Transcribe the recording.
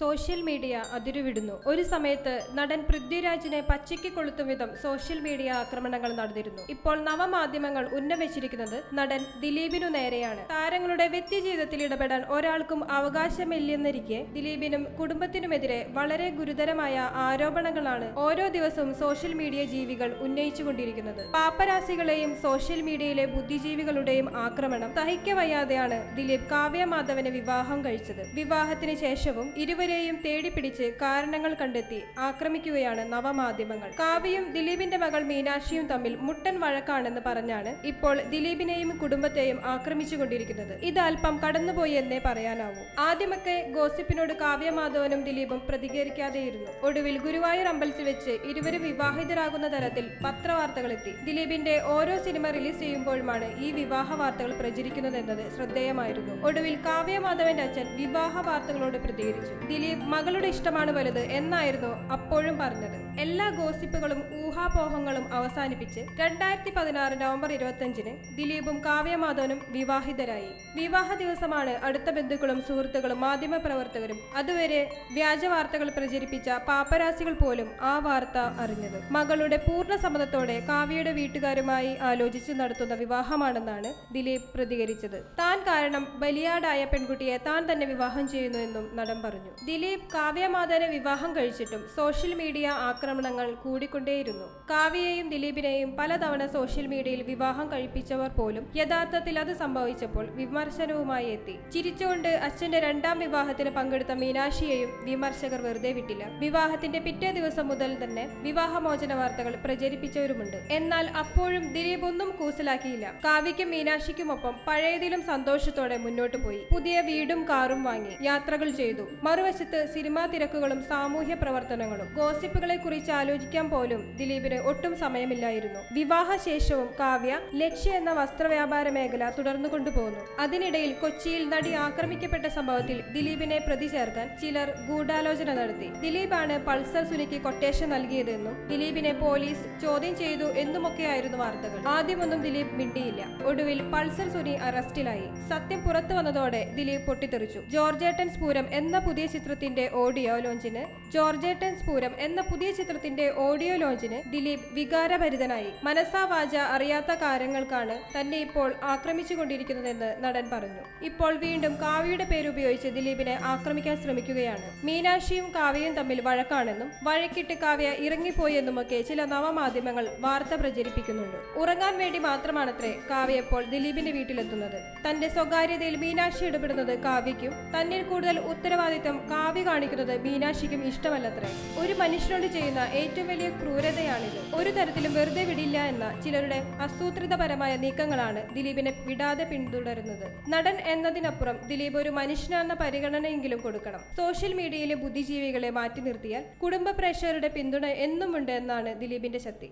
Social media അതിരുവിടുന്നു. ഒരു സമയത്ത് നടൻ പൃഥ്വിരാജിനെ പച്ചയ്ക്ക് കൊളുത്തും വിധം സോഷ്യൽ മീഡിയ ആക്രമണങ്ങൾ നടന്നിരുന്നു. ഇപ്പോൾ നവമാധ്യമങ്ങൾ ഉന്നമിച്ചിരിക്കുന്നത് നടൻ ദിലീപിനു നേരെയാണ്. താരങ്ങളുടെ വ്യക്തിജീവിതത്തിൽ ഇടപെടാൻ ഒരാൾക്കും അവകാശമില്ലെന്നിരിക്കെ ദിലീപിനും കുടുംബത്തിനുമെതിരെ വളരെ ഗുരുതരമായ ആരോപണങ്ങളാണ് ഓരോ ദിവസവും സോഷ്യൽ മീഡിയ ജീവികൾ ഉന്നയിച്ചുകൊണ്ടിരിക്കുന്നത്. പാപ്പരാസികളെയും സോഷ്യൽ മീഡിയയിലെ ബുദ്ധിജീവികളുടെയും ആക്രമണം സഹിക്കവയ്യാതെയാണ് ദിലീപ് കാവ്യ മാധവനെ വിവാഹം കഴിച്ചത്. വിവാഹത്തിന് ശേഷവും ഇരുവരെയും തേടിപ്പിടിച്ച് കാരണങ്ങൾ കണ്ടെത്തി ആക്രമിക്കുകയാണ് നവമാധ്യമങ്ങൾ. കാവ്യയും ദിലീപിന്റെ മകൾ മീനാക്ഷിയും തമ്മിൽ മുട്ടൻ വഴക്കാണെന്ന് പറഞ്ഞാണ് ഇപ്പോൾ ദിലീപിനെയും കുടുംബത്തെയും ആക്രമിച്ചുകൊണ്ടിരിക്കുന്നത്. ഇത് അല്പം കടന്നുപോയി എന്നേ പറയാനാവൂ. ആദ്യമൊക്കെ ഗോസിപ്പിനോട് കാവ്യ മാധവനും ദിലീപും പ്രതികരിക്കാതെയിരുന്നു. ഒടുവിൽ ഗുരുവായൂർ അമ്പലത്തിൽ വെച്ച് ഇരുവരും വിവാഹിതരാകുന്ന തരത്തിൽ പത്രവാർത്തകളെത്തി. ദിലീപിന്റെ ഓരോ സിനിമ റിലീസ് ചെയ്യുമ്പോഴുമാണ് ഈ വിവാഹ വാർത്തകൾ പ്രചരിക്കുന്നതെന്നത് ശ്രദ്ധേയമായിരുന്നു. ഒടുവിൽ കാവ്യ മാധവന്റെ അച്ഛൻ വിവാഹ വാർത്തകളോട് പ്രതികരിച്ചു. ദിലീപ് മകളുടെ ഇഷ്ടമാണ് വലുത് എന്നായിരുന്നു അപ്പോഴും പറഞ്ഞത്. എല്ലാ ഗോസിപ്പുകളും ഊഹാപോഹങ്ങളും അവസാനിപ്പിച്ച് 2016 നവംബർ 25-ന് ദിലീപും കാവ്യ മാധവനും വിവാഹിതരായി. വിവാഹ ദിവസമാണ് അടുത്ത ബന്ധുക്കളും സുഹൃത്തുക്കളും മാധ്യമപ്രവർത്തകരും അതുവരെ വ്യാജ വാർത്തകൾ പ്രചരിപ്പിച്ച പാപ്പരാസികൾ പോലും ആ വാർത്ത അറിഞ്ഞത്. മകളുടെ പൂർണ്ണ സമ്മതത്തോടെ കാവ്യയുടെ വീട്ടുകാരുമായി ആലോചിച്ച് നടത്തുന്ന വിവാഹമാണെന്നാണ് ദിലീപ് പ്രതികരിച്ചത്. താൻ കാരണം ബലിയാടായ പെൺകുട്ടിയെ താൻ തന്നെ വിവാഹം ചെയ്യുന്നു എന്നും നടൻ പറഞ്ഞു. ദിലീപ് കാവ്യ മാധവനെ വിവാഹം കഴിച്ചിട്ടും സോഷ്യൽ മീഡിയ ആക്രമണങ്ങൾ കൂടിക്കൊണ്ടേയിരുന്നു. കാവ്യയെയും ദിലീപിനെയും പലതവണ സോഷ്യൽ മീഡിയയിൽ വിവാഹം കഴിപ്പിച്ചവർ പോലും യഥാർത്ഥത്തിൽ അത് സംഭവിച്ചപ്പോൾ വിമർശനവുമായി എത്തി. ചിരിച്ചുകൊണ്ട് അച്ഛന്റെ രണ്ടാം വിവാഹത്തിന് പങ്കെടുത്ത മീനാക്ഷിയെയും വിമർശകർ വെറുതെ വിട്ടില്ല. വിവാഹത്തിന്റെ പിറ്റേ ദിവസം മുതൽ തന്നെ വിവാഹമോചന വാർത്തകൾ പ്രചരിപ്പിച്ചവരുമുണ്ട്. എന്നാൽ അപ്പോഴും ദിലീപ് ഒന്നും കൂസലാക്കിയില്ല. കാവ്യയ്ക്കും മീനാക്ഷിക്കുമൊപ്പം പഴയതിലും സന്തോഷത്തോടെ മുന്നോട്ടു പോയി. പുതിയ വീടും കാറും വാങ്ങി യാത്രകൾ ചെയ്തു. മറുവശത്ത് സിനിമാ തിരക്കുകളും സാമൂഹ്യ പ്രവർത്തനങ്ങളും. ഗോസിപ്പുകളെ കുറിച്ച് ആലോചിക്കാൻ പോലും ദിലീപിന് ഒട്ടും സമയമില്ലായിരുന്നു. വിവാഹശേഷവും കാവ്യ ലക്ഷ്യ എന്ന വസ്ത്രവ്യാപാര മേഖല തുടർന്നു കൊണ്ടുപോകുന്നു. അതിനിടയിൽ കൊച്ചിയിൽ നടി ആക്രമിക്കപ്പെട്ട സംഭവത്തിൽ ദിലീപിനെ പ്രതി ചേർക്കാൻ ചിലർ ഗൂഢാലോചന നടത്തി. ദിലീപാണ് പൾസർ സുനിക്ക് കൊട്ടേഷൻ നൽകിയതെന്നും ദിലീപിനെ പോലീസ് ചോദ്യം ചെയ്തു എന്നുമൊക്കെയായിരുന്നു വാർത്തകൾ. ആദ്യമൊന്നും ദിലീപ് മിണ്ടിയില്ല. ഒടുവിൽ പൾസർ സുനി അറസ്റ്റിലായി. സത്യം പുറത്തു വന്നതോടെ ദിലീപ് പൊട്ടിത്തെറിച്ചു. ജോർജേട്ടൻ സ്ഫൂരം എന്ന പുതിയ ചിത്രത്തിന്റെ ഓഡിയോ ലോഞ്ചിന് ദിലീപ് വികാരഭരിതനായി. മനസാ വാച അറിയാത്ത കാര്യങ്ങൾക്കാണ് തന്നെ ഇപ്പോൾ ആക്രമിച്ചുകൊണ്ടിരിക്കുന്നതെന്ന് നടൻ പറഞ്ഞു. ഇപ്പോൾ വീണ്ടും കാവ്യയുടെ പേരുപയോഗിച്ച് ദിലീപിനെ ആക്രമിക്കാൻ ശ്രമിക്കുകയാണ്. മീനാക്ഷിയും കാവ്യയും തമ്മിൽ വഴക്കാണെന്നും വഴക്കിട്ട് കാവ്യ ഇറങ്ങിപ്പോയെന്നുമൊക്കെ ചില നവമാധ്യമങ്ങൾ വാർത്ത പ്രചരിപ്പിക്കുന്നുണ്ട്. ഉറങ്ങാൻ വേണ്ടി മാത്രമാണത്രേ കാവ്യ ഇപ്പോൾ ദിലീപിന്റെ വീട്ടിലെത്തുന്നത്. തന്റെ സ്വകാര്യതയിൽ മീനാക്ഷി ഇടപെടുന്നത് കാവ്യയ്ക്കും തന്നിൽ കൂടുതൽ ഉത്തരവാദിത്തം കാവ്യ കാണിക്കുന്നത് മീനാക്ഷിക്കും ഇഷ്ടമല്ലത്രേ. ഒരു മനുഷ്യനോട് ചെയ്യുന്ന ഏറ്റവും വലിയ ക്രൂരതയാണിത്. ഒരു തരത്തിലും വെറുതെ വിടില്ല എന്ന ചിലരുടെ ആസൂത്രിതപരമായ നീക്കങ്ങളാണ് ദിലീപിനെ വിടാതെ പിന്തുടരുന്നത്. നടൻ എന്നതിനപ്പുറം ദിലീപ് ഒരു മനുഷ്യനെന്ന പരിഗണനയെങ്കിലും കൊടുക്കണം. സോഷ്യൽ മീഡിയയിലെ ബുദ്ധിജീവികളെ മാറ്റി നിർത്തിയാൽ കുടുംബ പ്രേക്ഷകരുടെ പിന്തുണ എന്നുമുണ്ട് എന്നാണ് ദിലീപിന്റെ ശക്തി.